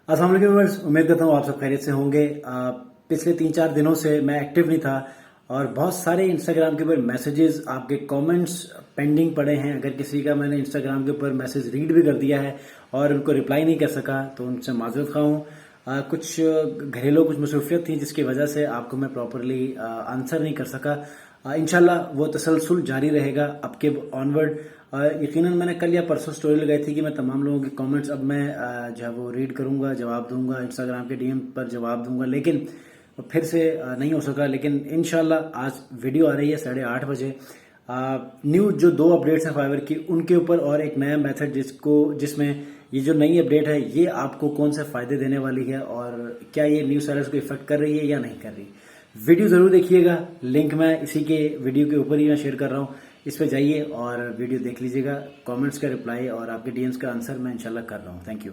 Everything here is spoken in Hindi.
अस्सलाम वालेकुम व्यूअर्स, उम्मीद करता हूँ आप सब खैरियत से होंगे। पिछले 3-4 दिनों से मैं एक्टिव नहीं था और बहुत सारे इंस्टाग्राम के ऊपर मैसेजेस, आपके कमेंट्स पेंडिंग पड़े हैं। अगर किसी का मैंने इंस्टाग्राम के ऊपर मैसेज रीड भी कर दिया है और उनको रिप्लाई नहीं कर सका तो उनसे माजरत खा हूँ। कुछ घरेलू कुछ मसरूफियत थी जिसकी वजह से आपको मैं प्रॉपरली आंसर नहीं कर सका। इंशाल्लाह वो तसलसल जारी रहेगा अब के ऑनवर्ड। यकीनन मैंने कल या परसों स्टोरी लगाई थी कि मैं तमाम लोगों के कमेंट्स अब मैं जो है वो रीड करूंगा, जवाब दूंगा, इंस्टाग्राम के डीएम पर जवाब दूंगा, लेकिन फिर से नहीं हो सका। लेकिन इंशाल्लाह आज वीडियो आ रही है 8:30 बजे। न्यू जो 2 अपडेट्स हैं फाइवर की, उनके ऊपर और एक नया मेथड जिसमें ये जो नई अपडेट है ये आपको कौन से फायदे देने वाली है और क्या ये न्यू सेलर्स को इफेक्ट कर रही है या नहीं कर रही। वीडियो जरूर देखिएगा, लिंक मैं इसी के वीडियो के ऊपर ही मैं शेयर कर रहा हूँ। इस पे जाइए और वीडियो देख लीजिएगा। कमेंट्स का रिप्लाई और आपके डीएम्स का आंसर मैं इंशाल्लाह कर रहा हूँ। Thank you.